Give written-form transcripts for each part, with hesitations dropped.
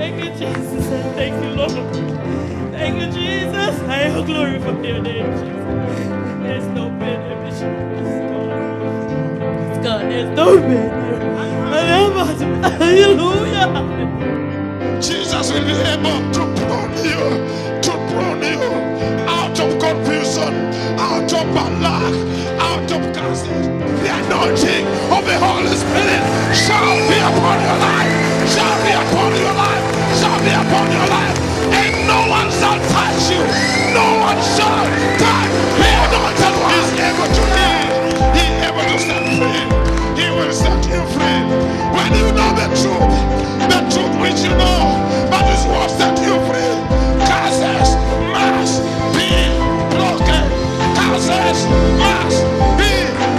Thank you, Jesus. Thank you, Lord. Thank you, Jesus. I will glorify your name, Jesus. There's no pain here, Jesus. God, there's no pain here. Hallelujah. Jesus will be able to prune you out of confusion, out of bad luck, out of curses. The anointing of the Holy Spirit shall be upon your life, shall be upon your life, shall be upon your life, and no one shall touch you, no one shall touch. The anointed one is able to heal, he is able to set free, he will set you free. When you know the truth which you know, that is what set you free. Curses must be broken. Curses must be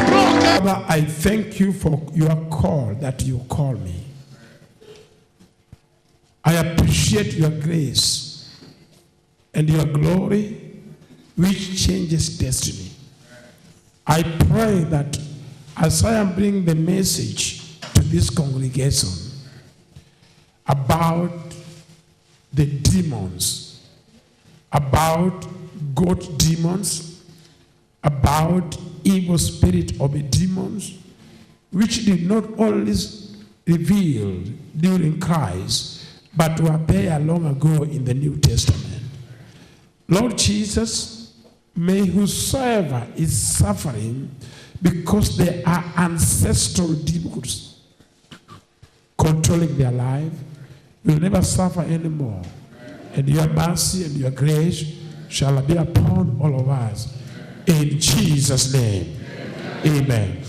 broken. Father, I thank you for your call that you call me. I appreciate your grace and your glory which changes destiny. I pray that as I am bringing the message to this congregation about the demons, about goat demons, about evil spirit of the demons, which did not always reveal during Christ, but were there long ago in the New Testament. Lord Jesus, may whosoever is suffering because they are ancestral demons controlling their life, will never suffer anymore. And your mercy and your grace shall be upon all of us. In Jesus' name, amen.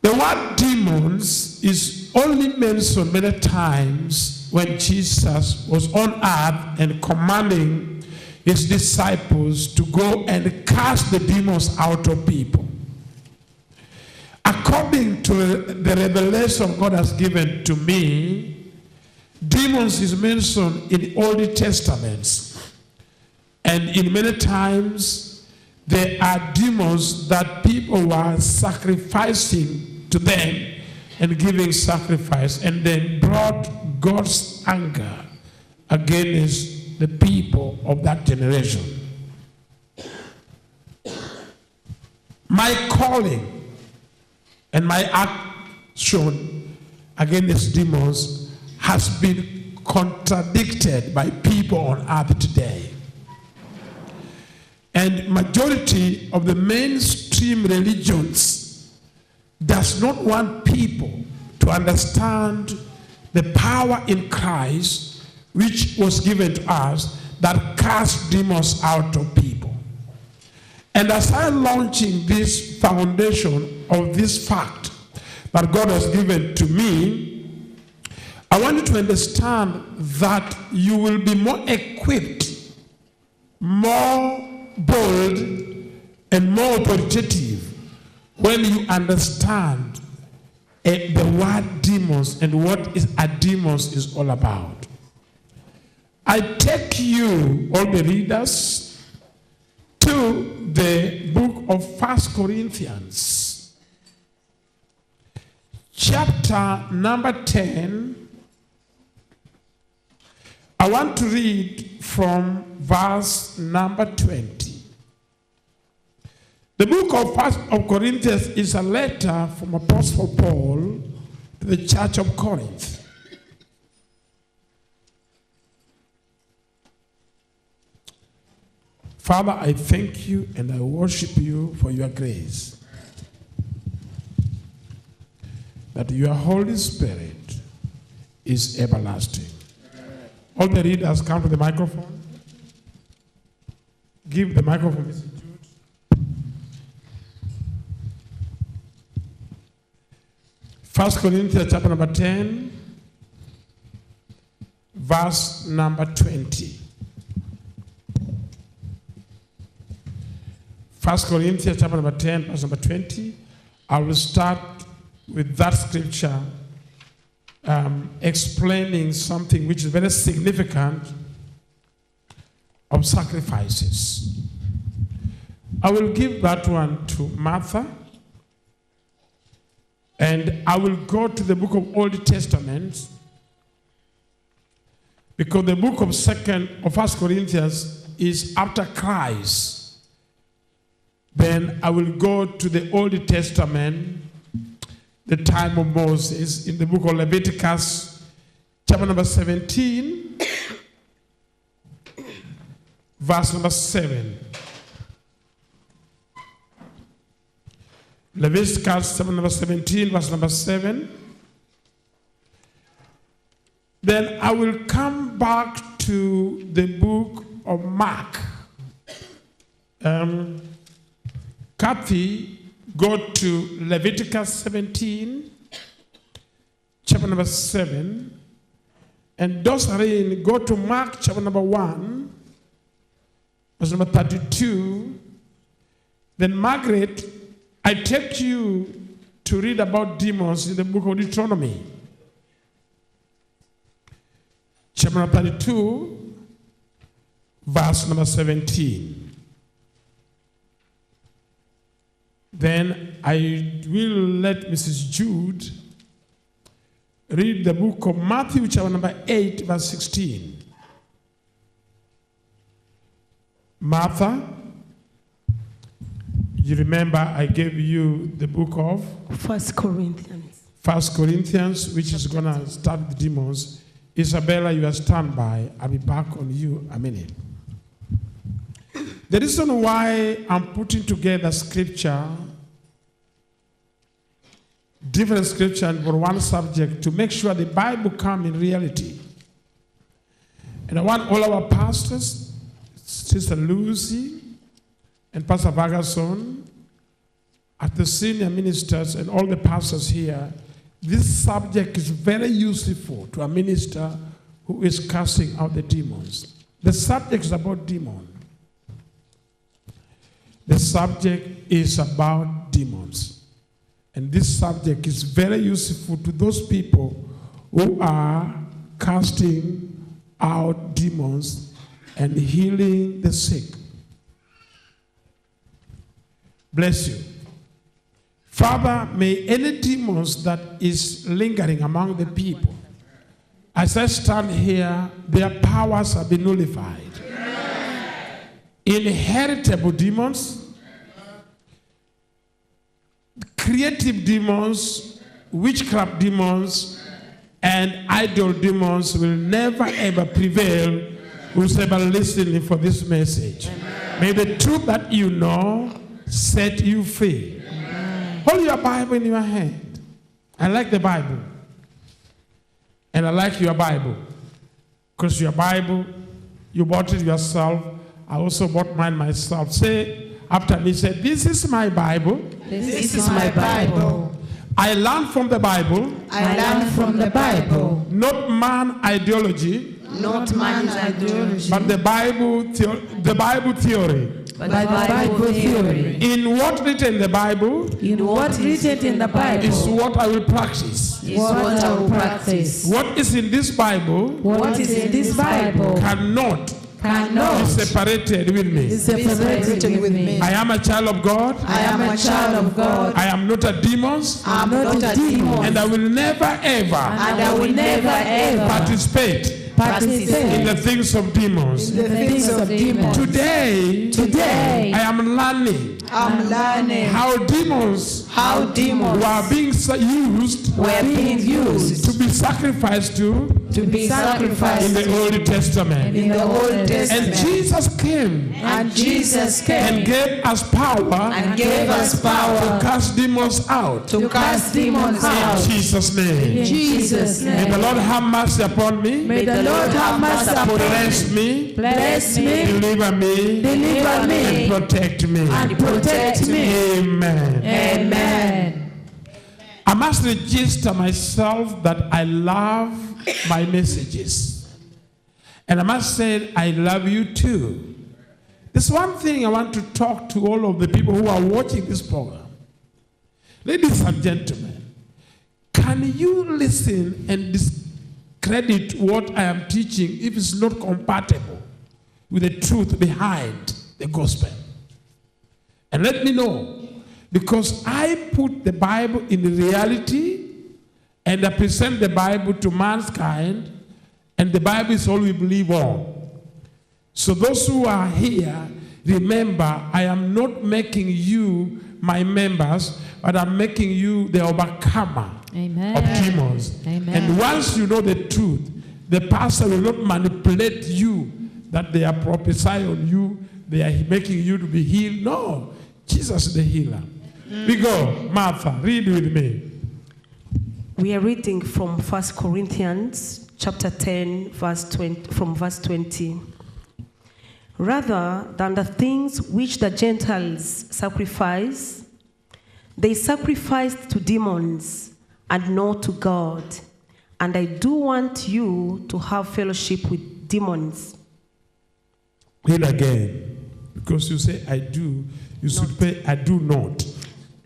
The word demons is only mentioned many times when Jesus was on earth and commanding his disciples to go and cast the demons out of people. According to the revelation God has given to me, demons is mentioned in the Old Testaments. And in many times, there are demons that people were sacrificing to them and giving sacrifice, and then brought God's anger against the people of that generation. My calling and my action against demons has been contradicted by people on earth today. And majority of the mainstream religions does not want people to understand the power in Christ which was given to us that cast demons out of people. And as I'm launching this foundation of this fact that God has given to me, I want you to understand that you will be more equipped, more bold, and more authoritative when you understand the word demons and what a demons is all about. I take you, all the readers, to the book of 1 Corinthians, chapter number 10. I want to read from verse number 20. The book of 1 Corinthians is a letter from Apostle Paul to the church of Corinth. Father, I thank you and I worship you for your grace. That your Holy Spirit is everlasting. All the readers come to the microphone. Give the microphone, Mr. Jude. 1 Corinthians chapter number 10, verse number 20. 1 Corinthians chapter number 10, verse number 20. I will start with that scripture explaining something which is very significant of sacrifices. I will give that one to Martha, And I will go to the book of Old Testament, because the book of 1 Corinthians is after Christ. Then I will go to the Old Testament, the time of Moses, in the book of Leviticus, chapter number 17, verse number 7. Leviticus chapter number 17, verse number 7. Then I will come back to the book of Mark. Kathy, go to Leviticus 17, chapter number 7. And Dosarine, go to Mark chapter number 1, verse number 32. Then Margaret, I take you to read about demons in the book of Deuteronomy. Chapter number 32, verse number 17. Then I will let Mrs. Jude read the book of Matthew, chapter number 8, verse 16. Martha, you remember I gave you the book of 1 Corinthians. 1 Corinthians, which is going to start with demons. Isabella, you are standby. I'll be back on you a minute. The reason why I'm putting together scripture, different scripture for one subject, to make sure the Bible come in reality. And I want all our pastors, Sister Lucy and Pastor Ferguson, at the senior ministers and all the pastors here, this subject is very useful to a minister who is casting out the demons. The subject is about demons. The subject is about demons. And this subject is very useful to those people who are casting out demons and healing the sick. Bless you. Father, may any demons that is lingering among the people, as I stand here, their powers have been nullified. Inheritable demons, creative demons, witchcraft demons, and idol demons will never ever prevail whosoever listening for this message. May the truth that you know set you free. Hold your Bible in your hand. I like the Bible. And I like your Bible. Because your Bible, you bought it yourself. I also bought mine myself. Say after me, say, this is my Bible. This is my Bible. I learned from the Bible. I learned from the Bible. Not man ideology. Not man's ideology. But the Bible theory. But the Bible theory. In what written in the Bible. In what written in the Bible. Is what I will practice. Is what I will practice. What is in this Bible. What is in this Bible. Cannot be separated with me. Separated with me. I am a child of God. I am a child of God. I am not a demon. I am not a demon. And I will never ever participate in the things of demons. Today I am learning how demons were being used to be sacrificed to in the Old Testament. And Jesus came and gave us power to cast demons out. In Jesus' name. May the Lord have mercy upon me. May the Lord have mercy upon me. Bless me. Deliver me. And protect me. Amen. Amen. I must register myself that I love my messages. And I must say I love you too. There's one thing I want to talk to all of the people who are watching this program. Ladies and gentlemen, can you listen and discredit what I am teaching if it's not compatible with the truth behind the gospel? And let me know, because I put the Bible in reality and I present the Bible to mankind, and the Bible is all we believe on. So those who are here, remember, I am not making you my members, but I'm making you the overcomer Amen. of demons. Amen. And once you know the truth, the pastor will not manipulate you that they are prophesying on you, they are making you to be healed. No, Jesus is the healer. We go, Martha, read with me. We are reading from 1 Corinthians chapter 10, verse 20, from verse 20. Rather than the things which the Gentiles sacrifice, they sacrificed to demons and not to God. And I do want you to have fellowship with demons. Read again. Because you say, I do. You should pay, I do not.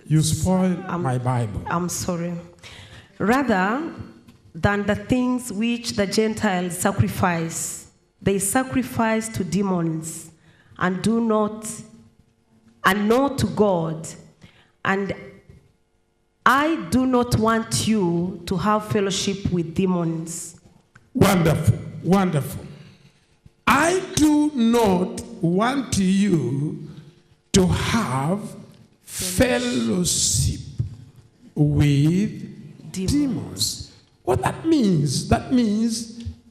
You spoil my Bible. I'm sorry. Rather than the things which the Gentiles sacrifice, they sacrifice to demons and not to God. And I do not want you to have fellowship with demons. Wonderful, wonderful. I do not want you to have fellowship with demons. What that means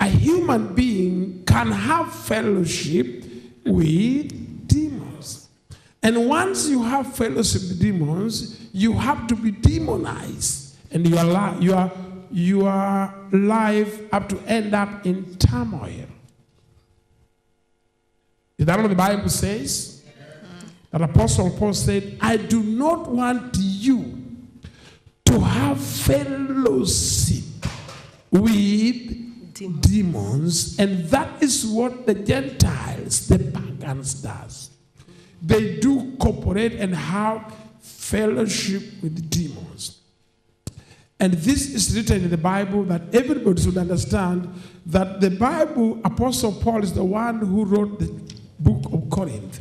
a human being can have fellowship with demons. And once you have fellowship with demons, you have to be demonized. And your life have to end up in turmoil. Is that what the Bible says? That Apostle Paul said, I do not want you to have fellowship with demons. And that is what the Gentiles, the pagans, does. They do cooperate and have fellowship with demons. And this is written in the Bible that everybody should understand that the Bible, Apostle Paul is the one who wrote the book of Corinth.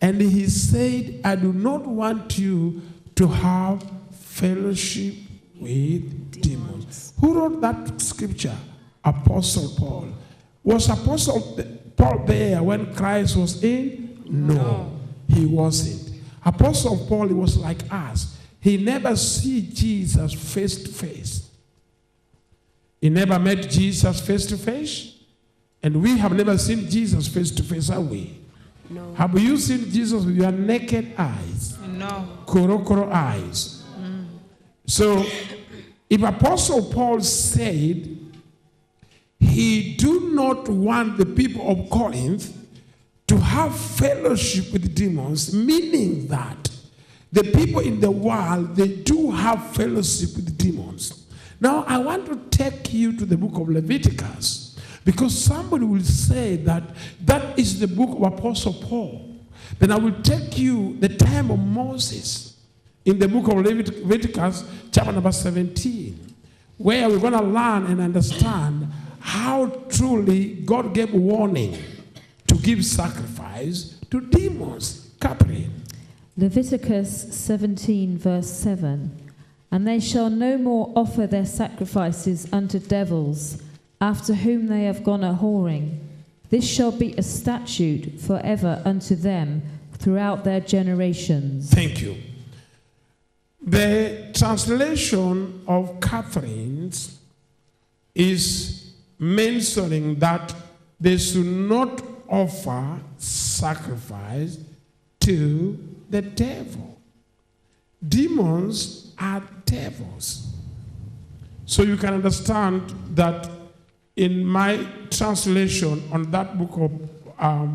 And he said, I do not want you to have fellowship with demons. Who wrote that scripture? Apostle Paul. Was Apostle Paul there when Christ was in? No, he wasn't. Apostle Paul was like us. He never see Jesus face to face. He never met Jesus face to face. And we have never seen Jesus face to face, have we? No. Have you seen Jesus with your naked eyes? No. Koro eyes. So, if Apostle Paul said he do not want the people of Corinth to have fellowship with demons, meaning that the people in the world, they do have fellowship with demons. Now, I want to take you to the book of Leviticus. Because somebody will say that that is the book of Apostle Paul. Then I will take you the time of Moses in the book of Leviticus, chapter number 17, where we're going to learn and understand how truly God gave warning to give sacrifice to demons. Catherine. Leviticus 17, verse 7. And they shall no more offer their sacrifices unto devils, after whom they have gone a whoring. This shall be a statute forever unto them throughout their generations. Thank you. The translation of Catherine's is mentioning that they should not offer sacrifice to the devil. Demons are devils. So you can understand that in my translation on that book of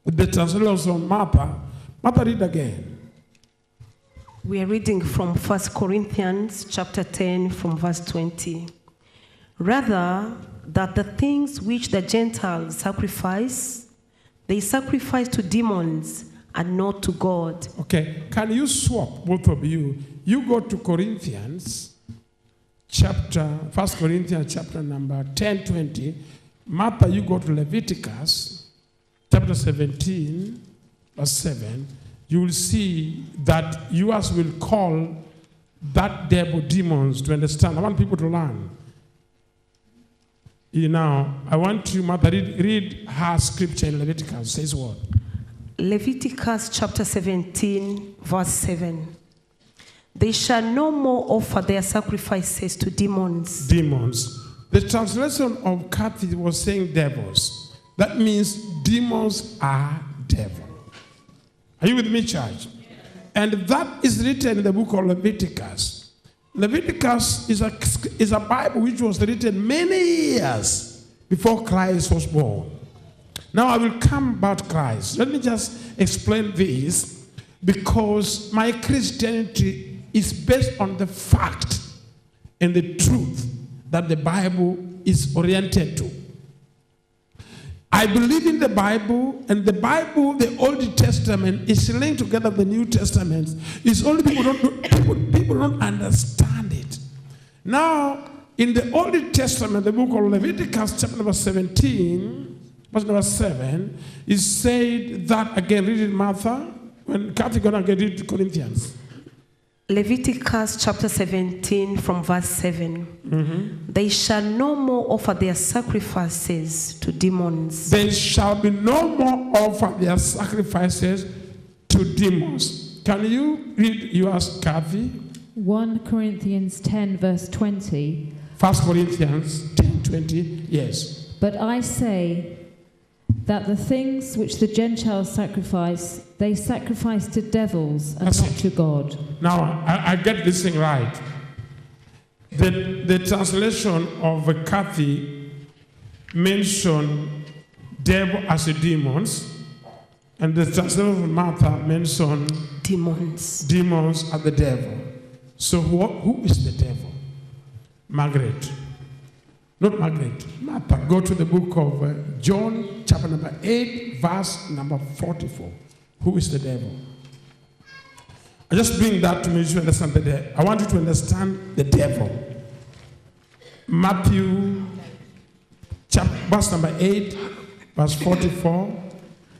the translation of Martha, read again. We are reading from 1 Corinthians chapter 10 from verse 20. Rather, that the things which the Gentiles sacrifice, they sacrifice to demons and not to God. Okay, can you swap, both of you? You go to Corinthians, 1 Corinthians chapter number 10, 20. Martha, you go to Leviticus, chapter 17, verse 7. You will see that yours will call that devil, demons, to understand. I want people to learn. I want you, Martha, read her scripture in Leviticus. It says what? Leviticus chapter 17, verse 7. They shall no more offer their sacrifices to demons. Demons. The translation of Kathy was saying devils. That means demons are devil. Are you with me, church? And that is written in the book of Leviticus. Leviticus is a Bible which was written many years before Christ was born. Now I will come about Christ. Let me just explain this, because my Christianity is based on the fact and the truth that the Bible is oriented to. I believe in the Bible, and the Bible, the Old Testament, is linked together with the New Testament. It's only people don't understand it. Now, in the Old Testament, the book of Leviticus, chapter number 17, verse number 7, is said that, again, read it, Martha, when Kathy gonna get it to Corinthians. Leviticus chapter 17 from verse 7. They shall no more offer their sacrifices to demons. They shall be no more offer their sacrifices to demons. Can you read yours, Kathy? 1 Corinthians 10 verse 20. 1 Corinthians 10, 20, yes. But I say that the things which the Gentiles sacrifice, they sacrifice to devils and That's not it. to God. Now, I get this thing right. The translation of Kathy mentioned devil as a demons, and the translation of Martha mentioned demons as the devil. So who is the devil? Margaret. Not Margaret. Martha. Go to the book of John, chapter number 8, verse number 44. Who is the devil? I just bring that to me to understand the devil. I want you to understand the devil. Matthew, verse number 8, verse 44.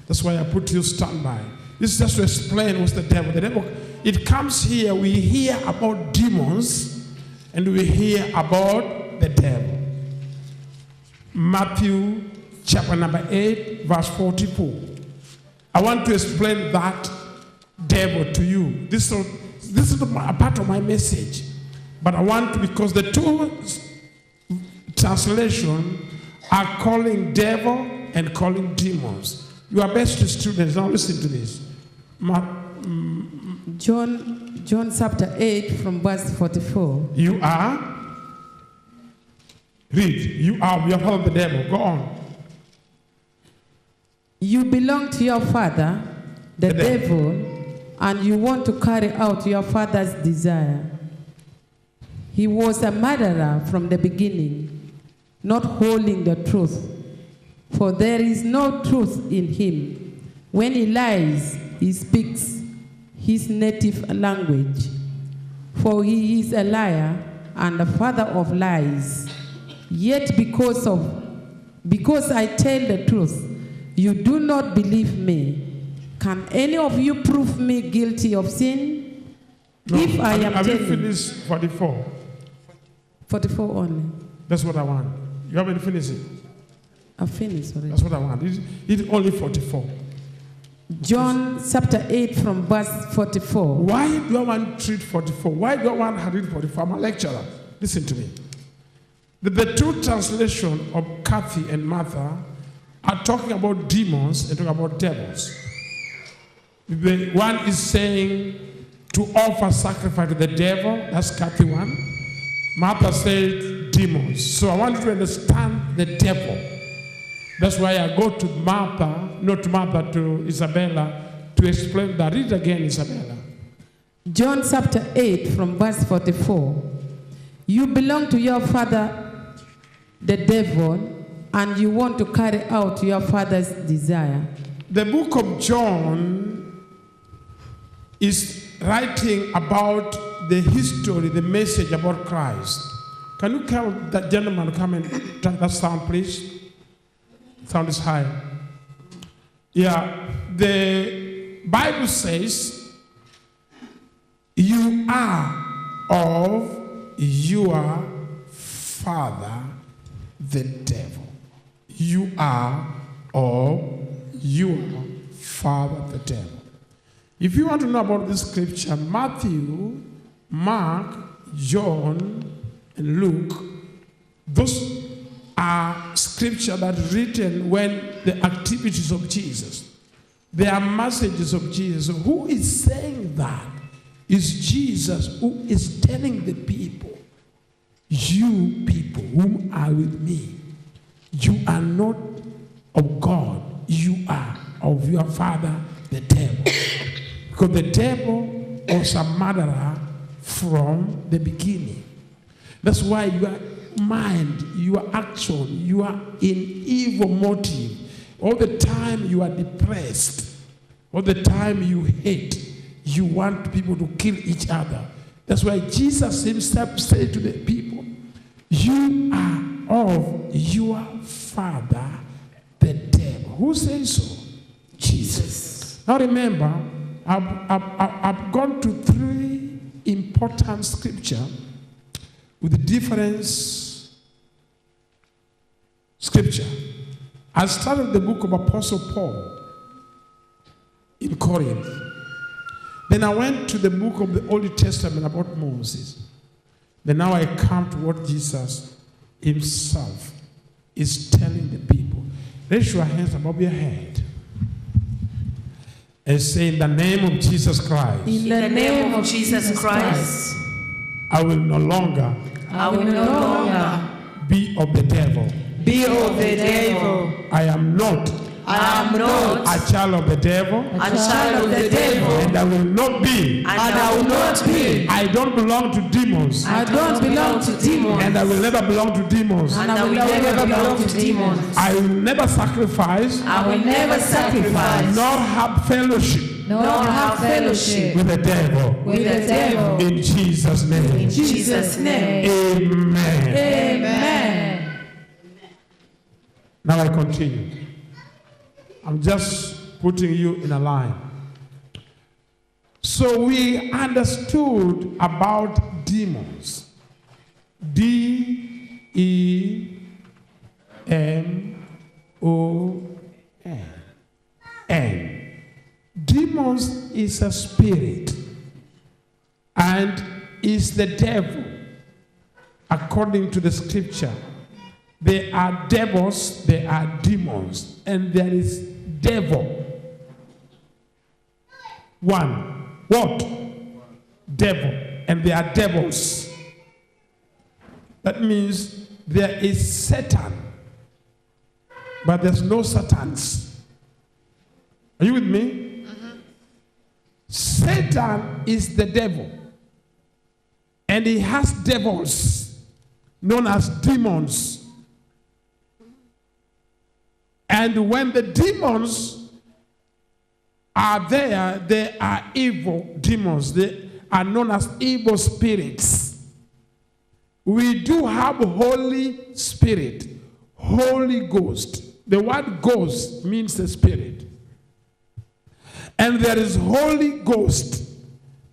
That's why I put you standby. This is just to explain what's the devil. The devil, it comes here, we hear about demons, and we hear about the devil. Matthew chapter number 8, verse 44. I want to explain that devil to you. This is a part of my message. But I want to, because the two translations are calling devil and calling demons. You are best students. Now listen to this. John chapter 8 from verse 44. You are? Read. You have heard the devil. Go on. You belong to your father, the devil, and you want to carry out your father's desire. He was a murderer from the beginning, not holding the truth, for there is no truth in him. When he lies, he speaks his native language, for he is a liar and the father of lies. Yet because I tell the truth, you do not believe me. Can any of you prove me guilty of sin? No, If I am have you telling... finished 44? 44 only. That's what I want. You haven't finished it. I finished already. That's what I want. It's only 44. John chapter 8 from verse 44. Why do I want to read 44? Why do I want to read 44? I'm a lecturer. Listen to me. The two translations of Kathy and Martha are talking about demons and talking about devils. The one is saying to offer sacrifice to the devil. That's Kathy 1. Martha said demons. So I want you to understand the devil. That's why I go to Martha, not Martha, to Isabella, to explain that. Read again, Isabella. John chapter 8 from verse 44. You belong to your father, the devil, and you want to carry out your father's desire. The book of John is writing about the history, the message about Christ. Can you tell that gentleman to come and turn that sound, please? Sound is high. Yeah, the Bible says you are of your father, the devil. You are of your father, the devil. If you want to know about this scripture, Matthew, Mark, John, and Luke, those are scriptures that are written when the activities of Jesus. They are messages of Jesus. So who is saying that? Is Jesus who is telling the people, you people whom are with me, you are not of God, you are of your father, the devil. Because the devil was a murderer from the beginning. That's why your mind, your action, you are in evil motive. All the time you are depressed. All the time you hate. You want people to kill each other. That's why Jesus himself said to the people, you are of your father, the devil. Who says so? Jesus. Now remember, I've gone to 3 important scriptures with different scripture. I started the book of Apostle Paul in Corinth. Then I went to the book of the Old Testament about Moses. Then now I come to what Jesus himself is telling the people. Raise your hands above your head and say, in the name of Jesus Christ, In the name of Jesus Christ, I will no longer I will no longer be of the devil. be of the devil. I am not I am not a child of the devil, a child of the devil, and I will not be. and I will not be. I don't belong to demons, I don't belong to demons, and I will never belong to demons. and I will never belong to demons. I will never sacrifice, I will never sacrifice, nor have fellowship nor have fellowship with the devil. with the devil. In Jesus' name. In Jesus' name. Amen. Amen. Now I continue. I'm just putting you in a line. So we understood about demons. D-E-M-O-N. Demons is a spirit and is the devil according to the scripture. They are devils, they are demons, and there is devil. One. What? Devil. And they are devils. That means there is Satan, but there's no Satans. Are you with me? Satan is the devil. And he has devils known as demons. And when the demons are there, they are evil demons. They are known as evil spirits. We do have Holy Spirit, Holy Ghost. The word ghost means the spirit. And there is Holy Ghost,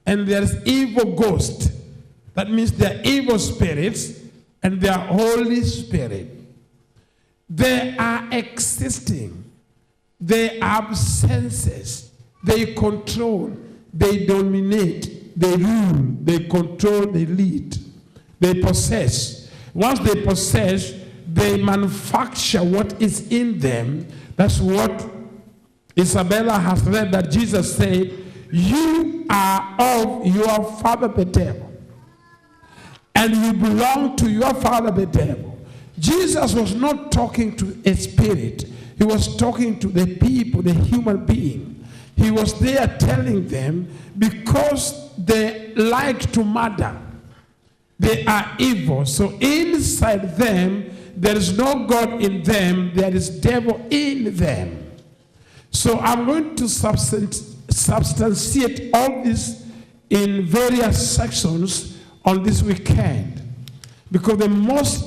and there is evil ghost. That means they are evil spirits, and they are Holy Spirit. They are existing. They have senses. They control. They dominate. They rule. They control. They lead. They possess. Once they possess, they manufacture what is in them. That's what Isabella has read, that Jesus said, you are of your father the devil, and you belong to your father the devil. Jesus was not talking to a spirit. He was talking to the people, the human being. He was there telling them, because they like to murder, they are evil. So inside them, there is no God in them, there is devil in them. So I'm going to substantiate all this in various sections on this weekend. Because the most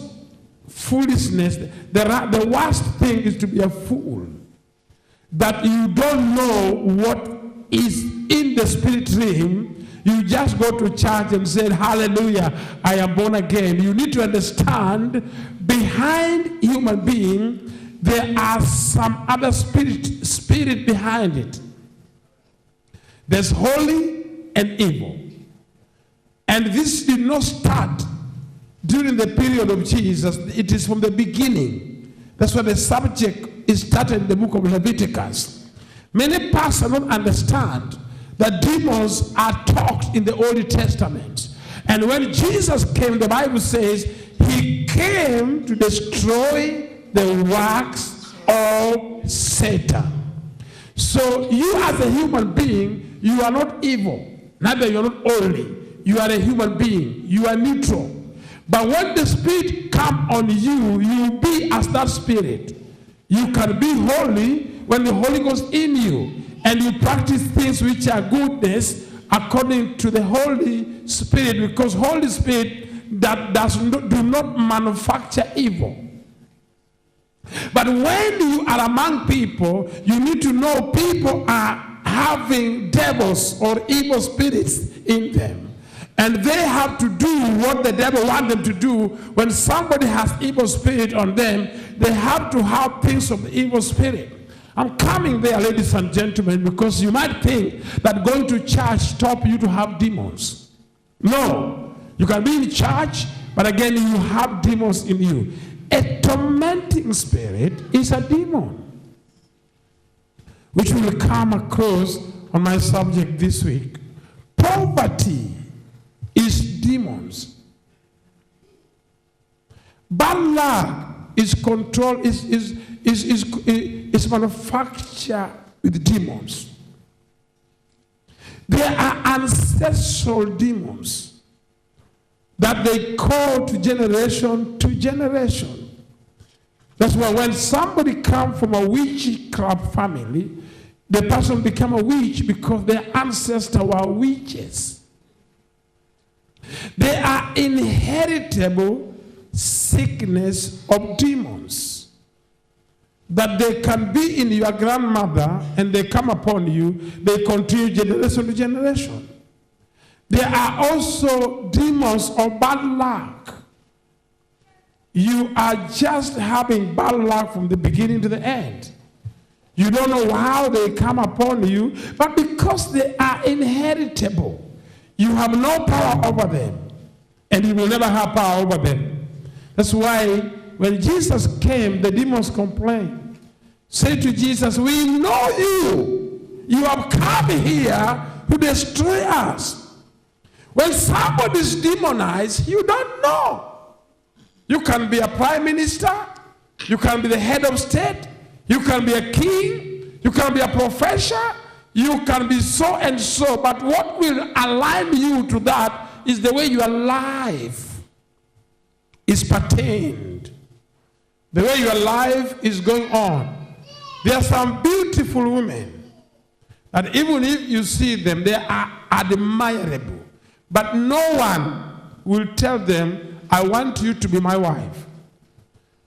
foolishness, the worst thing is to be a fool. That you don't know what is in the spirit realm, you just go to church and say, hallelujah, I am born again. You need to understand, behind human being, there are some other spirit behind it. There's holy and evil. And this did not start during the period of Jesus. It is from the beginning. That's why the subject is started in the book of Leviticus. Many pastors don't understand that demons are taught in the Old Testament. And when Jesus came, the Bible says, he came to destroy the works of Satan. So you as a human being, you are not evil. Neither you are not holy. You are a human being. You are neutral. But when the Spirit comes on you, you will be as that Spirit. You can be holy when the Holy Ghost in you, and you practice things which are goodness according to the Holy Spirit, because Holy Spirit that do not manufacture evil. But when you are among people, you need to know people are having devils or evil spirits in them. And they have to do what the devil wants them to do. When somebody has evil spirit on them, they have to have things of the evil spirit. I'm coming there, ladies and gentlemen, because you might think that going to church stops you to have demons. No. You can be in church, but again, you have demons in you. A tormenting spirit is a demon, which we will come across on my subject this week. Poverty is demons. Bad luck is control, is manufactured with demons. There are ancestral demons that they call to generation to generation. That's why when somebody comes from a witchcraft family, the person become a witch because their ancestors were witches. They are inheritable sickness of demons that they can be in your grandmother and they come upon you, they continue generation to generation. There are also demons of bad luck. You are just having bad luck from the beginning to the end. You don't know how they come upon you, but because they are inheritable, you have no power over them, and you will never have power over them. That's why when Jesus came, the demons complained. Say to Jesus, we know you. You have come here to destroy us. When somebody is demonized, you don't know. You can be a prime minister. You can be the head of state. You can be a king. You can be a professor. You can be so and so. But what will align you to that is the way your life is pertained. The way your life is going on. There are some beautiful women that even if you see them, they are admirable. But no one will tell them, I want you to be my wife.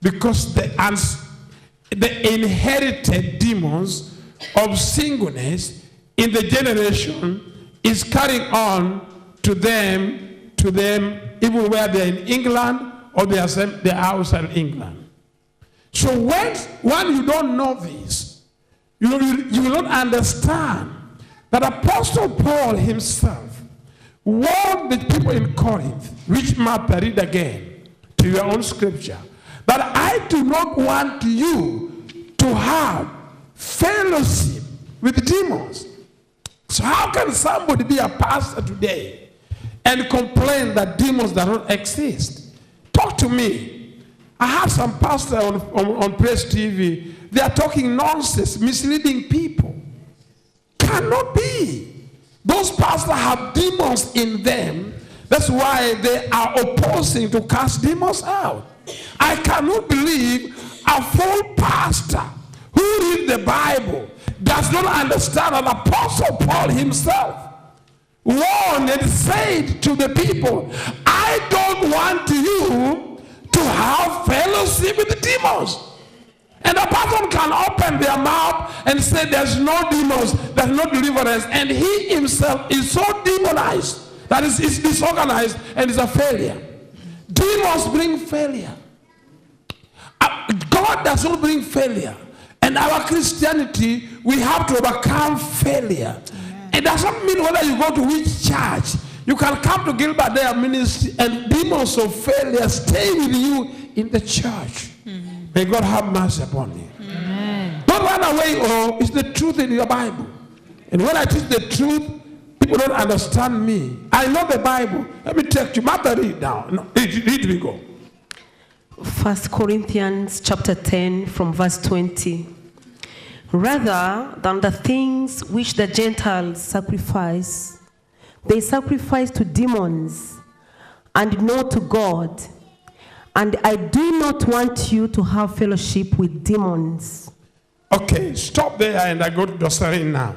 Because the inherited demons of singleness in the generation is carrying on to them even where they're in England or they're outside England. So when you don't know this, you will not understand that Apostle Paul himself warned the people in Corinth, which Martha, read again to your own scripture, that I do not want you to have fellowship with demons. So how can somebody be a pastor today and complain that demons do not exist? Talk to me. I have some pastors on Press TV. They are talking nonsense, misleading people. Cannot be. Those pastors have demons in them. That's why they are opposing to cast demons out. I cannot believe a full pastor who reads the Bible does not understand that Apostle Paul himself warned and said to the people, I don't want you to have fellowship with the demons. And a person can open their mouth and say there's no demons. The there's no deliverance, and he himself is so demonized that is disorganized and is a failure. Demons bring failure. God does not bring failure. And our Christianity, we have to overcome failure. Amen. It doesn't mean whether you go to which church. You can come to Gilbert Day Ministry and demons of failure stay with you in the church. Mm-hmm. May God have mercy upon you. Amen. Don't run away. Oh, it's the truth in your Bible. And when I teach the truth, people don't understand me. I know the Bible. Let me take you. Martha, read down. No, read we go. 1 Corinthians chapter 10 from verse 20. Rather than the things which the Gentiles sacrifice, they sacrifice to demons and not to God. And I do not want you to have fellowship with demons. Okay, stop there and I go to Jocelyn now.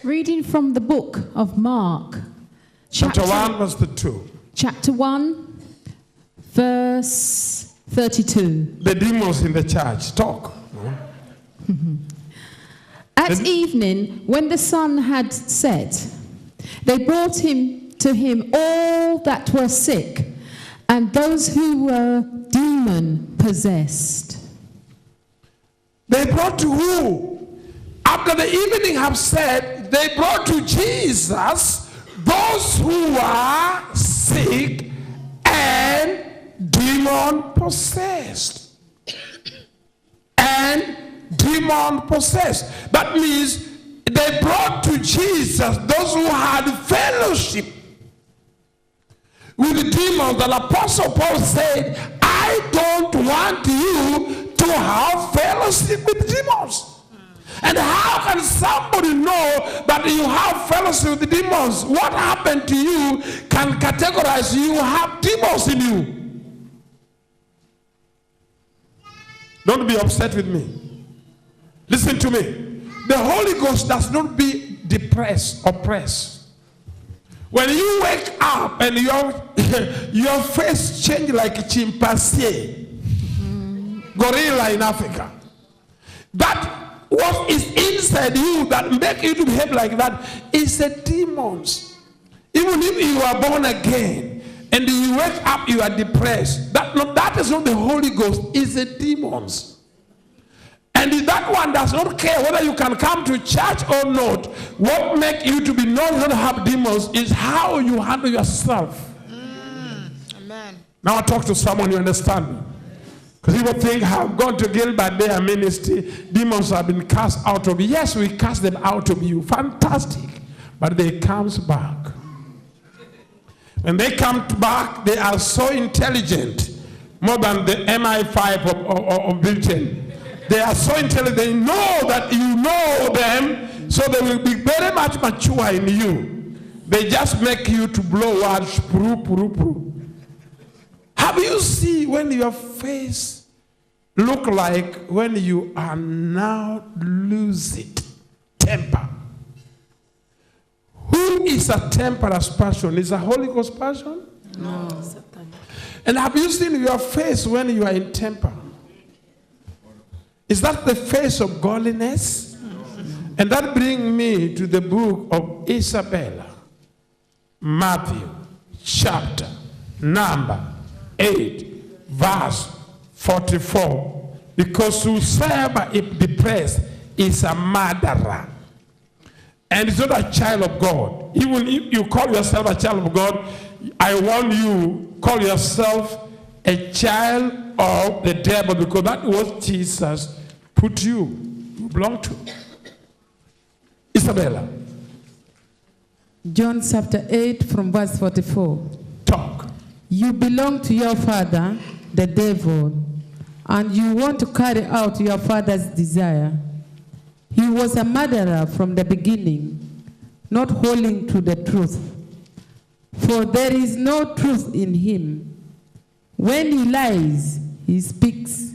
Reading from the book of Mark. Chapter 1, verse 2. Chapter 1, verse 32. The demons in the church. Talk. At evening, when the sun had set, they brought to him all that were sick, and those who were demon-possessed. They brought to who? After the evening have said, they brought to Jesus those who are sick and demon-possessed. And demon-possessed. That means they brought to Jesus those who had fellowship with the demons. The Apostle Paul said, I don't want you to have fellowship with demons. And how can somebody know that you have fellowship with the demons? What happened to you can categorize you have demons in you. Don't be upset with me. Listen to me. The Holy Ghost does not be depressed, oppressed. When you wake up and your face change like a chimpanzee, gorilla in Africa, that what is inside you that make you to behave like that is the demons. Even if you are born again and you wake up, you are depressed. That is not the Holy Ghost, it's the demons. And that one does not care whether you can come to church or not. What makes you to be known not to have demons is how you handle yourself. Amen. Now I talk to someone, you understand me? Because people think, I've gone to Gilbert Day Ministry, demons have been cast out of you. Yes, we cast them out of you. Fantastic. But they comes back. When they come back, they are so intelligent, more than the MI5 of Britain. They are so intelligent, they know that you know them, so they will be very much mature in you. They just make you to blow words, puru, puru, puru. Have you seen when your face look like when you are now losing temper? Who is a temperous person? Is a Holy Ghost person? No. And have you seen your face when you are in temper? Is that the face of godliness? And that brings me to the book of Isabella, Matthew, chapter number 8, verse 44. Because whosoever is depressed is a murderer. And is not a child of God. Even if you call yourself a child of God, I want you call yourself a child of the devil, because that was Jesus put you belong to. Isabella. John chapter 8 from verse 44. Talk. You belong to your father, the devil, and you want to carry out your father's desire. He was a murderer from the beginning, not holding to the truth. For there is no truth in him. When he lies, he speaks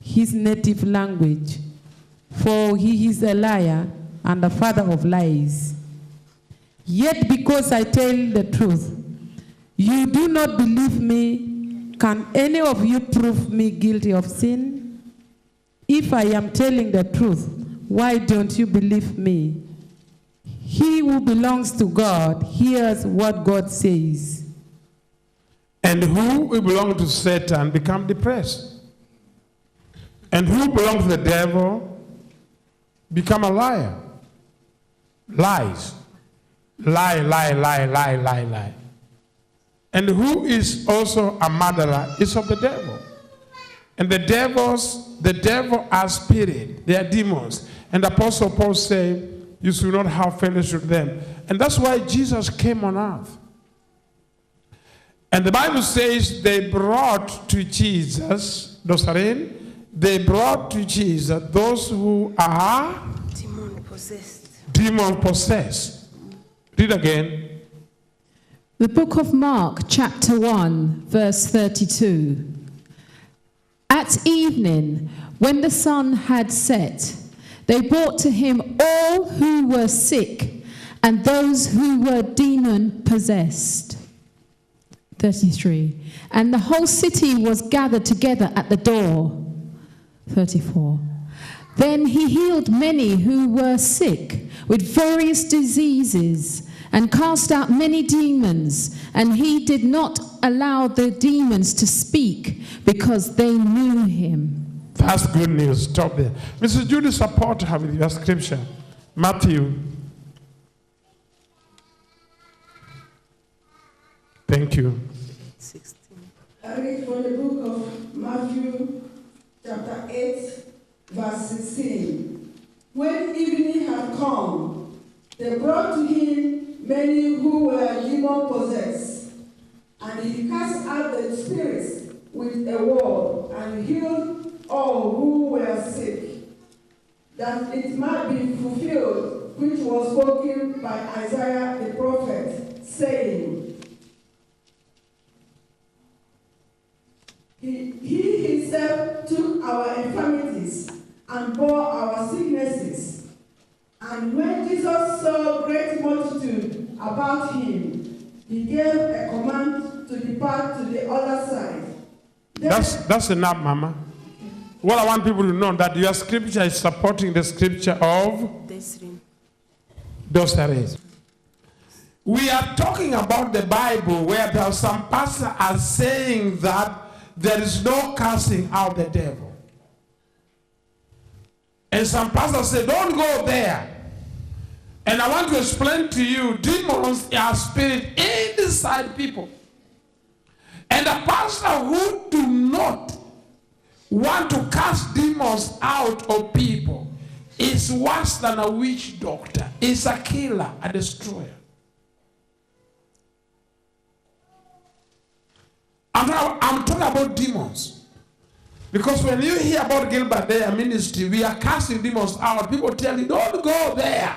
his native language, for he is a liar and the father of lies. Yet because I tell the truth, you do not believe me. Can any of you prove me guilty of sin? If I am telling the truth, why don't you believe me? He who belongs to God hears what God says. And who belong to Satan become depressed. And who belong to the devil become a liar. Lies. Lie, lie, lie, lie, lie, lie. And who is also a murderer is of the devil. And the devil are spirit, they are demons. And Apostle Paul said, you should not have fellowship with them. And that's why Jesus came on earth. And the Bible says they brought to Jesus, they brought to Jesus those who are demon possessed. Read again. The book of Mark, chapter 1, verse 32. At evening, when the sun had set, they brought to him all who were sick and those who were demon-possessed. 33. And the whole city was gathered together at the door. 34. Then he healed many who were sick with various diseases and cast out many demons, and he did not allow the demons to speak because they knew him. That's good news. Stop there. Mrs. Judy, support her with your scripture. Matthew. Thank you. 16. I read from the book of Matthew, chapter 8, verse 16. When evening had come, they brought to him many who were demon-possessed, and he cast out the spirits with a word, and healed all who were sick, that it might be fulfilled, which was spoken by Isaiah the prophet, saying, He himself took our infirmities and bore our sicknesses. And when Jesus saw great multitude about him, he gave a command to depart to the other side. That's enough, Mama. What I want people to know that your scripture is supporting the scripture of Dosares. We are talking about the Bible where there are some pastors are saying that there is no casting out the devil. And some pastors say, don't go there. And I want to explain to you, demons are spirit inside people. And a pastor who do not want to cast demons out of people is worse than a witch doctor. Is a killer, a destroyer. I'm talking about demons. Because when you hear about Gilbert Day ministry, we are casting demons out. People tell you, don't go there.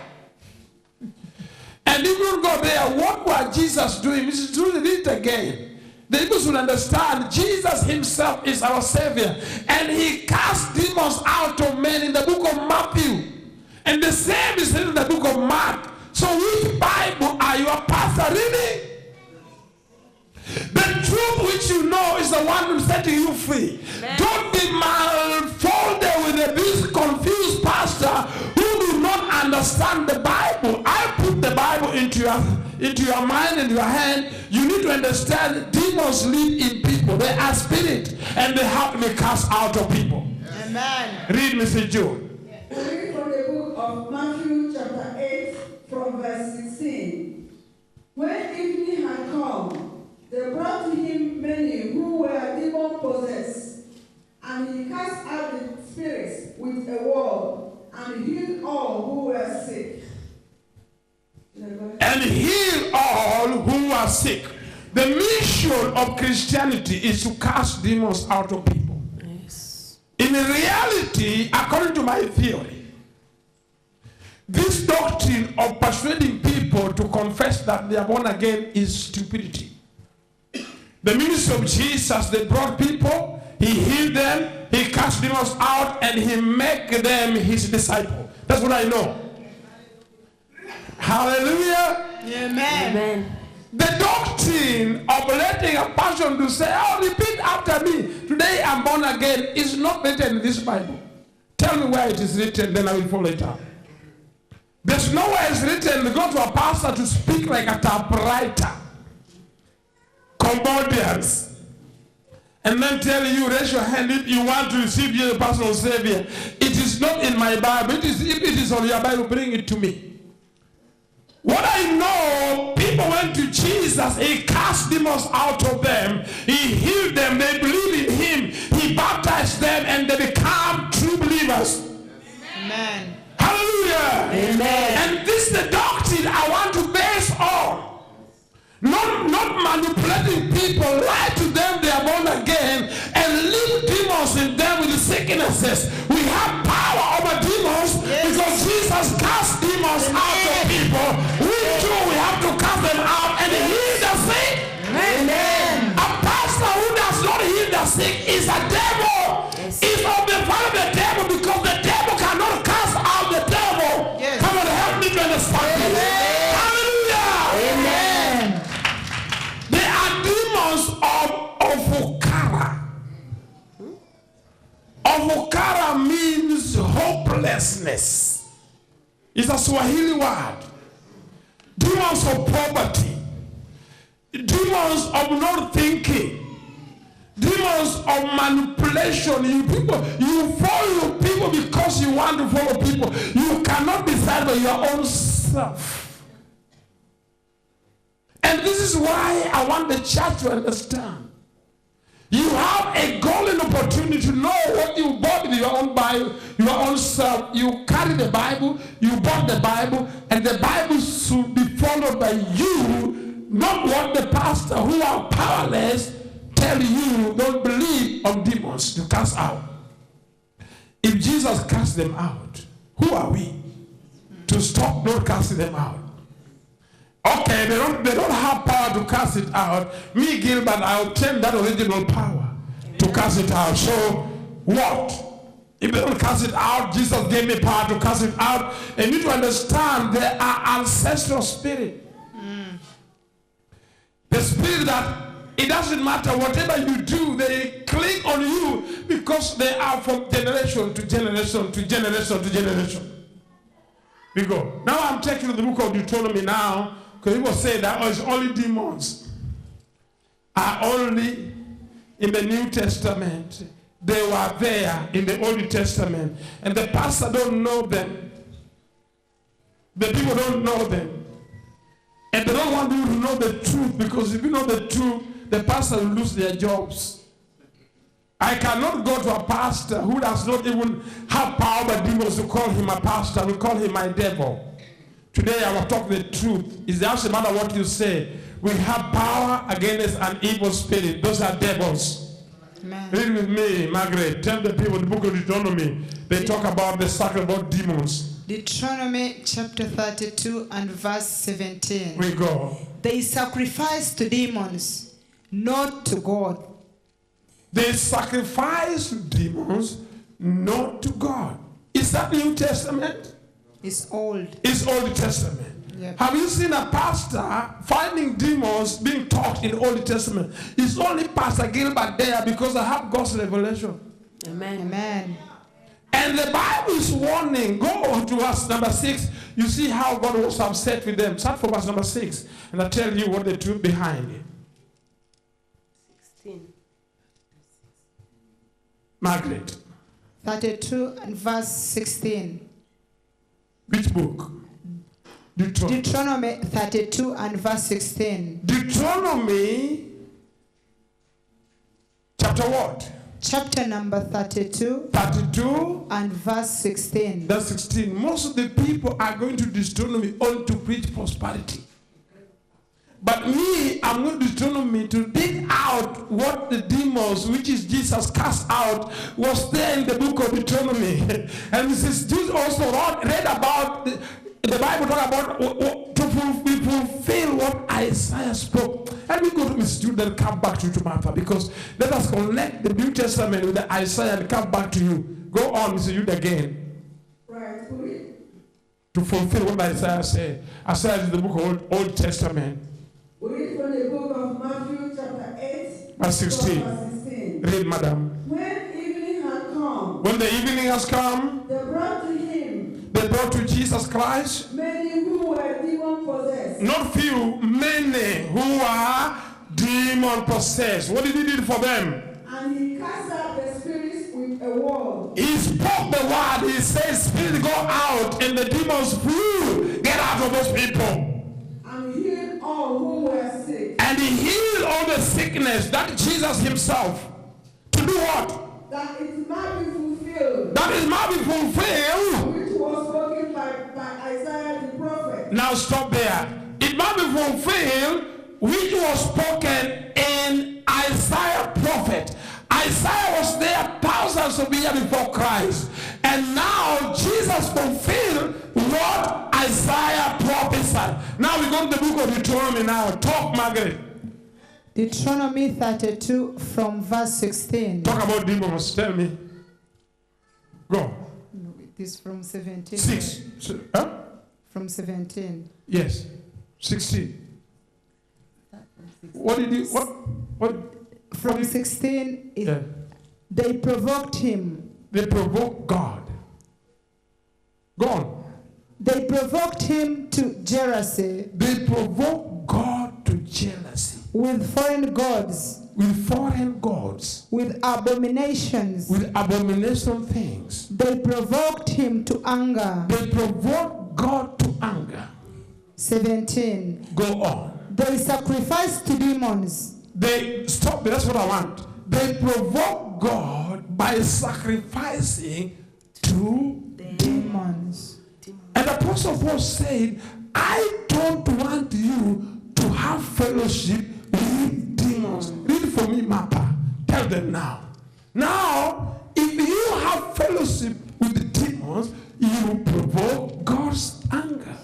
And if you don't go there, what was Jesus doing? Mrs. Trudy did it again. The people should understand Jesus himself is our Savior. And he cast demons out of men in the book of Matthew. And the same is in the book of Mark. So which Bible are your pastor reading? The truth which you know is the one who's setting you free. Amen. Don't be malfolded with this confused pastor who do not understand the Bible. I put the Bible into your mind and your hand. You need to understand demons live in people. They are spirit and they have to be cast out of people. Amen. Read, Mr. Joe. We read from the book of Matthew chapter 8 from verse 16. When evening had come, they brought to him many who were demon-possessed, and he cast out the spirits with a word, and healed all who were sick. And heal all who are sick. The mission of Christianity is to cast demons out of people. Yes. In reality, according to my theory, this doctrine of persuading people to confess that they are born again is stupidity. The ministry of Jesus, they brought people, he healed them, he cast demons out, and he made them his disciple. That's what I know. Hallelujah. Amen. Amen. The doctrine of letting a person to say, oh, repeat after me, today I'm born again, is not written in this Bible. Tell me where it is written, then I will follow it up. There's nowhere it's written, go to a pastor to speak like a typewriter. Cambodians. And then tell you, raise your hand if you want to receive your personal Savior. It is not in my Bible. If it is on your Bible, bring it to me. What I know, people went to Jesus, he cast demons out of them, he healed them, they believe in him, he baptized them, and they become true believers. Amen. Hallelujah. Amen. And this is the doctrine I want to base on. Not manipulating people, lie to them they are born again, and leave demons in them with the sicknesses. We have power over demons because Jesus cast demons out of people. We too, we have to cast them out and heal the sick. Amen. A pastor who does not heal the sick is a devil. Is of the father of the devil because the devil cannot cast out the devil. Yes. Come on, help me to understand this. Hallelujah. Amen. They are demons of Ofukara. Ofukara means hopelessness. It's a Swahili word. Demons of poverty. Demons of not thinking. Demons of manipulation. You follow people because you want to follow people. You cannot decide by your own self. And this is why I want the church to understand. You have a golden opportunity to know what you bought with your own Bible, your own self. You carry the Bible, you bought the Bible, and the Bible should be followed by you, not what the pastor who are powerless tell you. Don't believe on demons to cast out. If Jesus cast them out, who are we to stop not casting them out? Okay, they don't have power to cast it out. Me, Gilbert, I obtained that original power to cast it out. So what? If they don't cast it out, Jesus gave me power to cast it out. And you need to understand there are ancestral spirit. The spirit that it doesn't matter whatever you do, they cling on you because they are from generation to generation to generation to generation. We go. Now I'm taking the book of Deuteronomy now. Because people say that it's only demons are only in the New Testament. They were there in the Old Testament. And the pastor don't know them. The people don't know them. And they don't want you to know the truth, because if you know the truth, the pastor will lose their jobs. I cannot go to a pastor who does not even have power over demons to call him a pastor. We call him my devil. Today I will talk the truth. It doesn't matter what you say. We have power against an evil spirit. Those are devils. Amen. Read with me, Margaret. Tell the people the book of Deuteronomy. They talk about the circle about demons. Deuteronomy chapter 32 and verse 17. We go. They sacrifice to demons, not to God. They sacrifice to demons, not to God. Is that New Testament? It's old. It's Old Testament. Yep. Have you seen a pastor finding demons being taught in Old Testament? It's only Pastor Gilbert there because I have God's revelation. Amen. Amen. And the Bible is warning. Go to verse number 6. You see how God was upset with them. Start from verse number 6. And I'll tell you what the truth behind it. 16. Margaret. 32 and verse 16. Which book? Deuteronomy. Deuteronomy 32 and verse 16. Deuteronomy chapter what? Chapter number 32 32 and verse 16. that's 16. Most of the people are going to Deuteronomy only to preach prosperity. But me, I'm going to Deuteronomy to dig out what the demons, which is Jesus cast out, was there in the book of Deuteronomy. And this is Jesus also read about the Bible talk about to fulfill what Isaiah spoke. And we go to Mr. Jude and come back to you, Martha, because let us connect the New Testament with the Isaiah and come back to you. Go on, Mr. Jude, again. Right. To fulfill what Isaiah said. Isaiah is the book of Old Testament. We read from the book of Matthew chapter 8. Verse 16. Verse 16. Read, madam. When evening had come, When the evening has come, they brought to him they brought to Jesus Christ many who were demon possessed. not few, many who are demon possessed. What did he do for them? And he cast out the spirits with a word. He spoke the word. He said, "Spirit, go out," and the demons flew. Get out of those people. And healed all who were sick. And he healed all the sickness. That Jesus himself. To do what? That it might be fulfilled, That is might be fulfilled. which was spoken by Isaiah the prophet. Now stop there. It might be fulfilled, which was spoken in Isaiah prophet. Isaiah was there thousands of years before Christ. And now Jesus fulfilled what Isaiah prophesied. Now we go to the book of Deuteronomy now. Talk, Margaret. Deuteronomy 32 from verse 16. Talk about demons. Tell me. Go. No, it is from 17. 6. Huh? From 17. Yes. 16. What did you, what? From 16, Yeah. they provoked him. They provoke God. Go on. They provoked him to jealousy They provoke God to jealousy with foreign gods, with foreign gods, with abominations. with abomination things. They provoked him to anger. They provoke God to anger. 17. Go on. They sacrificed to demons. They stop. That's what I want. They provoke God by sacrificing to. Demons. And Apostle Paul said, "I don't want you to have fellowship with demons." Read for me, Mappa. Tell them now. Now, if you have fellowship with the demons, you provoke God's anger.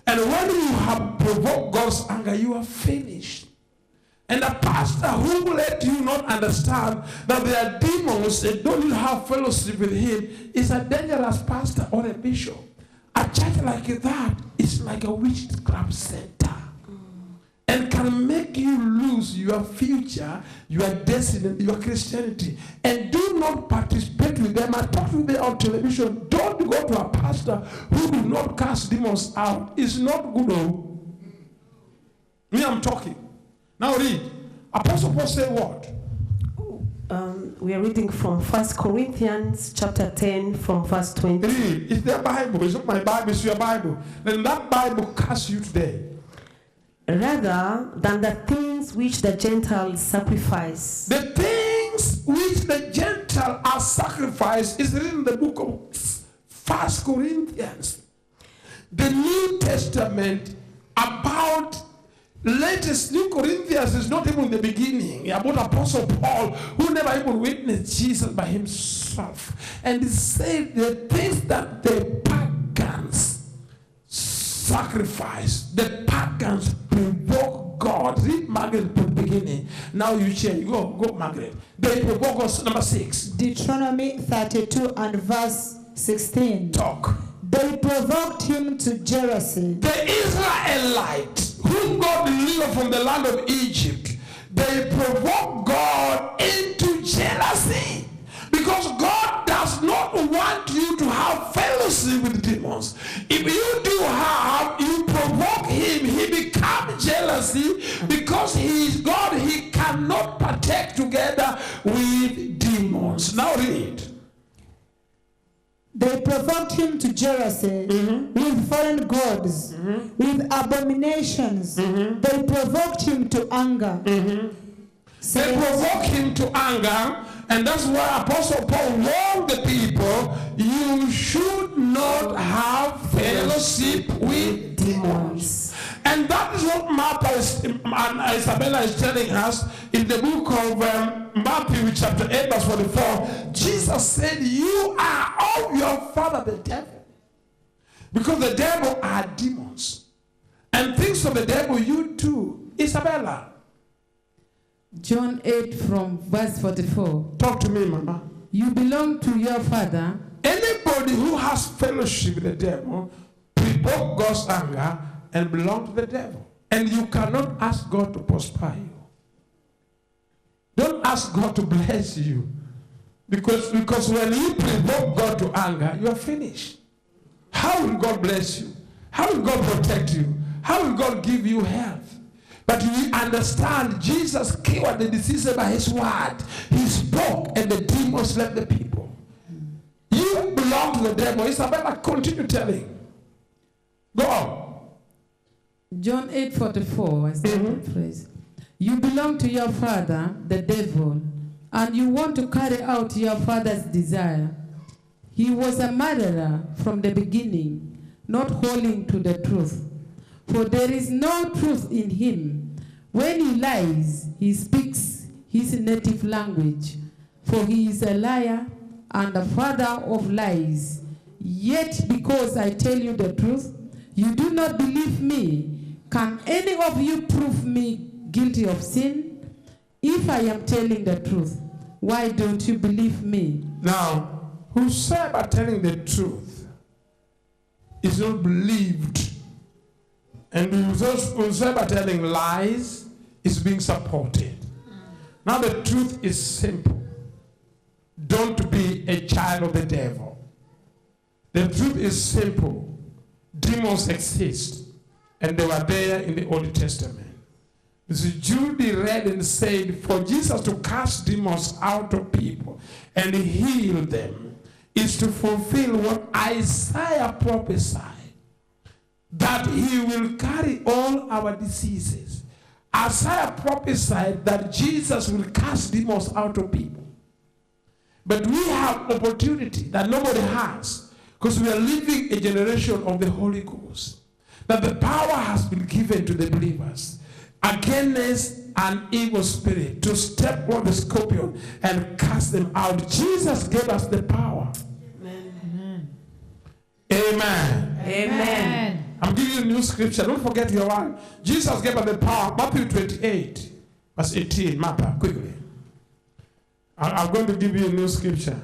And when you have provoked God's anger, you are finished. And a pastor who let you not understand that there are demons and don't have fellowship with him is a dangerous pastor or a bishop. A church like that is like a witchcraft center and can make you lose your future, your destiny, your Christianity. And do not participate with them. I talk to them on television. Don't go to a pastor who do not cast demons out. It's not good. Oh. Me, I'm talking. Now read. Apostle Paul said what? We are reading from 1 Corinthians chapter 10 from verse 20. Read. It's their Bible. It's not my Bible. It's your Bible. Then that Bible casts you today. Rather than the things which the Gentiles sacrifice, The things which the Gentile are sacrificed is written in the book of 1 Corinthians. The New Testament about latest New Corinthians is not even the beginning. About Apostle Paul, who never even witnessed Jesus by himself. And he said the things that the pagans sacrifice, the pagans provoke God. Read Margaret from the beginning. Now you change. Go, Margaret. They provoke us. Number 6. Deuteronomy 32 and verse 16. Talk. They provoked him to jealousy. The Israelites, whom God delivered from the land of Egypt, they provoke God into jealousy. Because God does not want you to have fellowship with demons. If you do have, you provoke him, he becomes jealousy because he is God. He cannot partake together with demons. Now read. They provoked him to jealousy with foreign gods, with abominations. They provoked him to anger. They provoke him to anger, and that's why Apostle Paul warned the people, you should not have fellowship with demons. And that is what Martha and Isabella is telling us in the book of Matthew chapter 8 verse 44. Jesus said, you are of your father the devil. Because the devil are demons. And things of the devil you do. Isabella. John 8 from verse 44. Talk to me, Mama. You belong to your father. Anybody who has fellowship with the devil provoke God's anger and belong to the devil. And you cannot ask God to prosper you. Don't ask God to bless you. Because when you provoke God to anger, you are finished. How will God bless you? How will God protect you? How will God give you health? But we understand Jesus cured the disease by his word. He spoke and the demons left the people. You belong to the devil. Isabella, continue telling. Go on. John 8:44 was the phrase. You belong to your father, the devil, and you want to carry out your father's desire. He was a murderer from the beginning, not holding to the truth. For there is no truth in him. When he lies, he speaks his native language, for he is a liar and a father of lies. Yet because I tell you the truth, you do not believe me. Can any of you prove me guilty of sin? If I am telling the truth, why don't you believe me? Now, whosoever telling the truth is not believed, and whosoever telling lies is being supported. Now the truth is simple. Don't be a child of the devil. The truth is simple. Demons exist, and they were there in the Old Testament. So Jude read and said, for Jesus to cast demons out of people and heal them is to fulfill what Isaiah prophesied, that he will carry all our diseases. Isaiah prophesied that Jesus will cast demons out of people. But we have opportunity that nobody has, because we are living a generation of the Holy Ghost, that the power has been given to the believers against an evil spirit to step on the scorpion and cast them out. Jesus gave us the power. Amen. Amen. Amen. I'm giving you a new scripture. Don't forget your one. Jesus gave us the power. Matthew 28, verse 18. Martha, quickly. I'm going to give you a new scripture.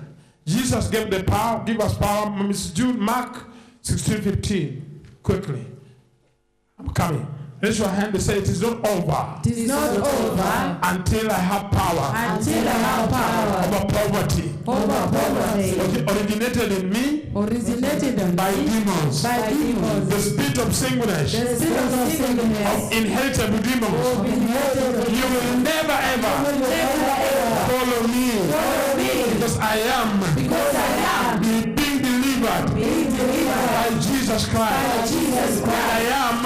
Jesus gave the power. Give us power. Mrs. Jude, Mark 16:15. Quickly. I'm coming. Raise your hand and say, it is not over. It is not over Until I have power. until I have power Over poverty. over poverty, Originated in me originated in by demons. by demons, The spirit of singleness. the spirit of sickness, Of inheritable demons. You will never ever follow me. Because I am being delivered by Jesus Christ. I am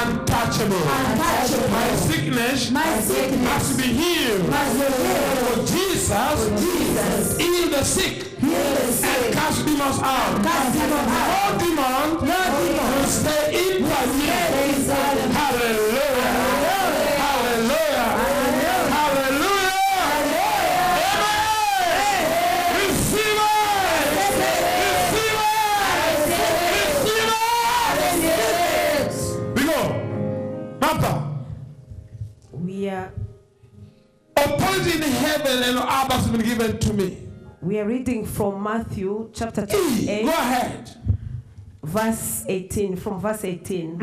untouchable. My sickness must be healed. For Jesus healed the sick and cast demons out. No demon will stay in me. Hallelujah. Hallelujah. Hallelujah. Amen. Receive it. Receive it. We go. Martha. We are Authority in heaven and on earth has been given to me. we are reading from Matthew chapter Go 28, ahead. verse 18, from verse 18.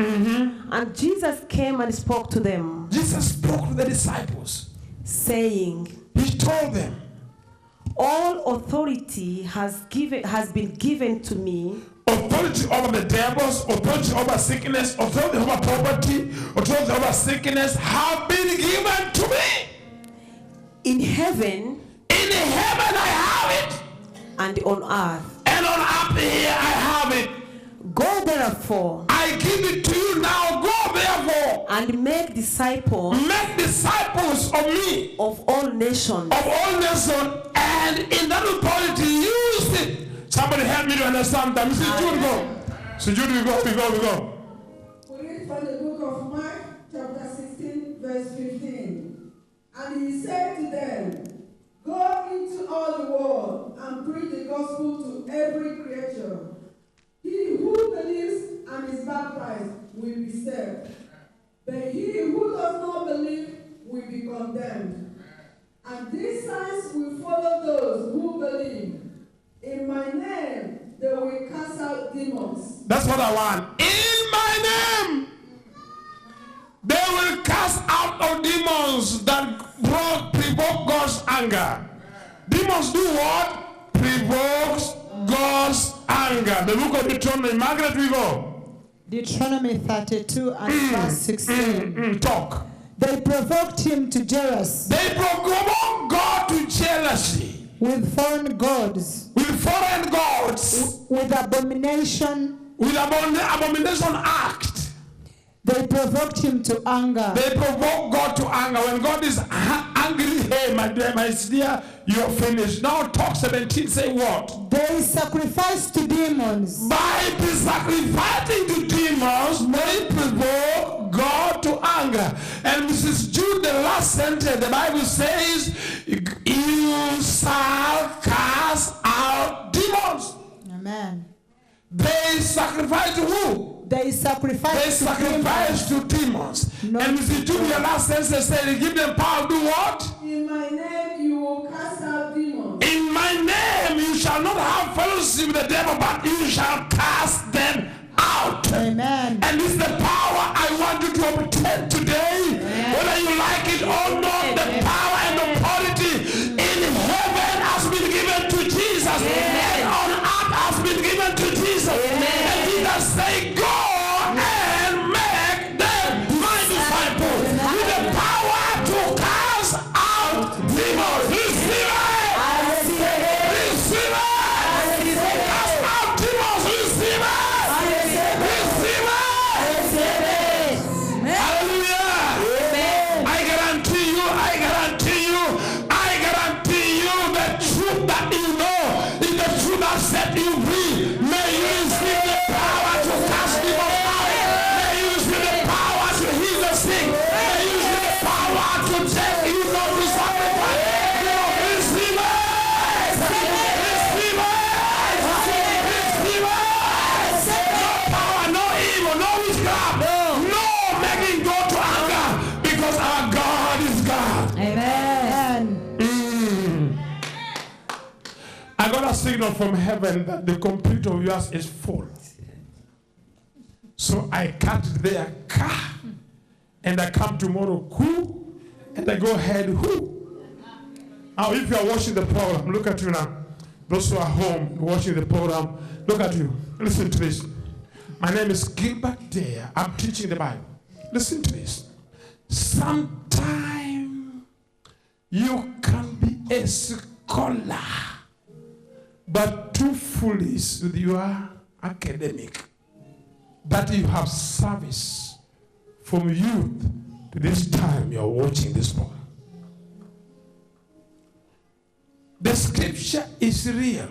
And Jesus came and spoke to them, Jesus spoke to the disciples. saying, He told them, all authority has been given to me authority over the devils, authority over sickness, authority over poverty, authority over sickness have been given to me. in heaven In heaven I have it, and on earth. and on earth here I have it. Go therefore I give it to you now. Go therefore, and make disciples make disciples of me, of all nations, of all nations, and in that authority use it. Somebody help me to understand that. Mr. Jude, go. So Jude, we go. We read from the book of Mark, chapter 16, verse 15. And he said to them, go into all the world and preach the gospel to every creature. He who believes and is baptized will be saved, but he who does not believe will be condemned. And these signs will follow those who believe. In my name they will cast out demons. That's what I want. In my name, they will cast out of demons that provoke God's anger. Demons demons do what? Provokes God's anger. The book of Deuteronomy. Margaret, we go. Deuteronomy 32 and verse 16. Talk. They provoked him to jealousy They provoke God to jealousy with foreign gods, with foreign gods, with abomination. with abomination act. They provoked him to anger. They provoke God to anger. When God is angry, hey, my dear, you're finished. Now talk 17, say what? They sacrificed to demons. By sacrificing to demons, they provoke God to anger. And Mrs. Jude, the last sentence, the Bible says, you shall cast out demons. Amen. They sacrifice to who? They sacrificed They sacrifice to demons. No. And Mrs. Jude, the last sentence said, give them power to do what? In my name you will cast out demons. In my name you shall not have fellowship with the devil, but you shall cast them out. Amen. And this is the power I want you to obtain today. Whether you like it or not, the power and authority in heaven has been given to Jesus. And on earth has been given to Jesus. And Jesus said, go and make them my disciples. With the power to cast out demons. Receive it! Receive it! Cast out demons. Receive it! Receive it! Hallelujah! I guarantee you the truth that you know is the truth that set you free. May you receive the power to cast demons out. May you receive the power to heal the sick. May you receive the power to take you not to sacrifice. Receive it! Receive it! Receive it! No power, no evil, no witchcraft, no making God to anger, because our God is God. Amen. I got a signal from heaven that the computer of yours is full. So I cut their car and I come tomorrow, who? And I go ahead, who? Now, if you are watching the program, look at you now. Those who are home watching the program, look at you. Listen to this. My name is Gilbert Dare. I'm teaching the Bible. Listen to this. Sometime you can be a scholar, but too foolish with your academic, that you have service from youth to this time you're watching this program. The scripture is real,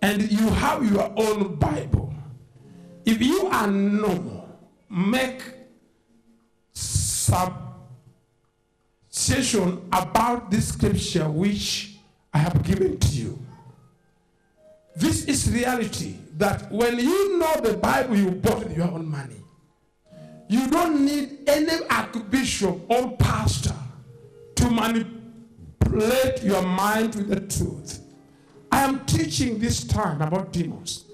and you have your own Bible. If you are normal, make substation about this scripture which I have given to you. This is reality, that when you know the Bible you bought with your own money, you don't need any archbishop or pastor to manipulate your mind with the truth. I am teaching this time about demons.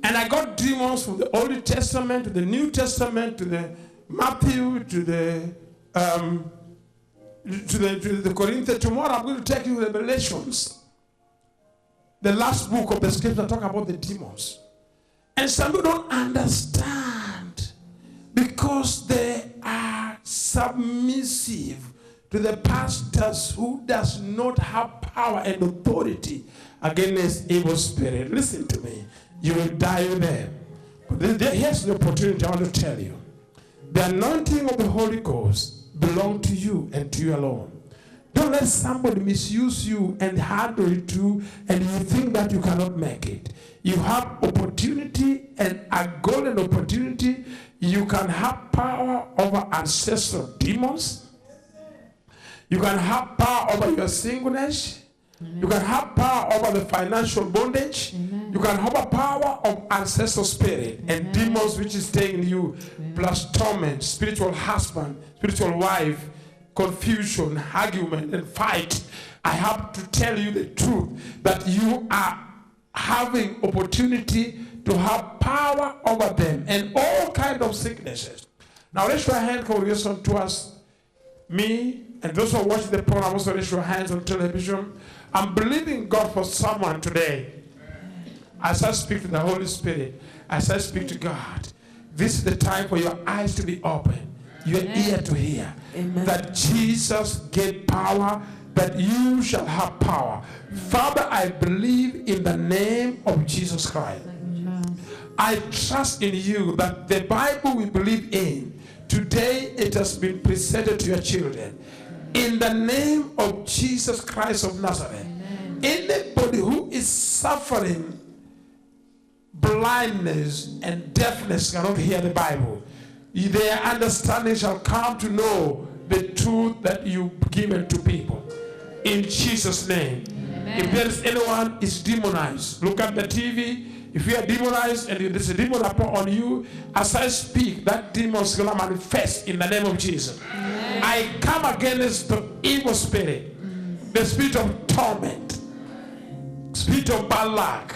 And I got demons from the Old Testament to the New Testament to the Matthew to the Corinthians. Tomorrow I'm going to take you to Revelations, the last book of the scripture, talk about the demons. And some people don't understand because they are submissive to the pastors who does not have power and authority against evil spirit. Listen to me. You will die there. But here's the opportunity I want to tell you. The anointing of the Holy Ghost belongs to you and to you alone. Don't let somebody misuse you and handle it too, and you think that you cannot make it. You have opportunity, and a golden opportunity. You can have power over ancestral demons. You can have power over your singleness. Amen. You can have power over the financial bondage. Amen. You can have a power of ancestral spirit. Amen. And demons which is staying in you. Amen. Plus torment, spiritual husband, spiritual wife, confusion, argument, and fight. I have to tell you the truth that you are having opportunity to have power over them and all kinds of sicknesses. Now let's show a hand congregation to us. me and those who are watching the program, also raise your hands on television. I'm believing God for someone today. As I speak to the Holy Spirit, as I speak to God, this is the time for your eyes to be open, your ear to hear. Amen. That Jesus gave power, that you shall have power. Father, I believe in the name of Jesus Christ. I trust in you that the Bible we believe in, today it has been presented to your children. In the name of Jesus Christ of Nazareth, anybody who is suffering blindness and deafness cannot hear the Bible, their understanding shall come to know the truth that you've given to people. In Jesus' name. Amen. If there is anyone is demonized, look at the TV. If you are demonized and there's a demon upon you, as I speak, that demon is going to manifest in the name of Jesus. Amen. I come against the evil spirit, the spirit of torment, spirit of bad luck,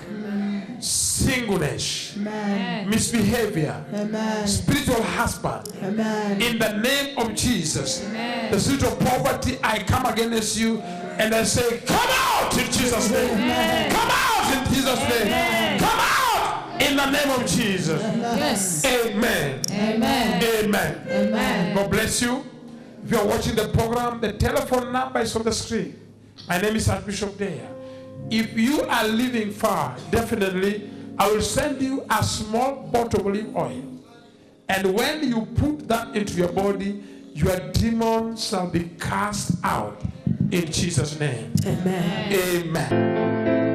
singleness, misbehavior, spiritual husband. In the name of Jesus, the spirit of poverty, I come against you and I say, come out in Jesus' name. Come out in Jesus' name. Come out in the name of Jesus. Yes. Amen. Amen. Amen. Amen. God bless you. If you are watching the program, the telephone number is on the screen. My name is Archbishop Daya. If you are living far, definitely I will send you a small bottle of olive oil. And when you put that into your body, your demons shall be cast out in Jesus' name. Amen. Amen.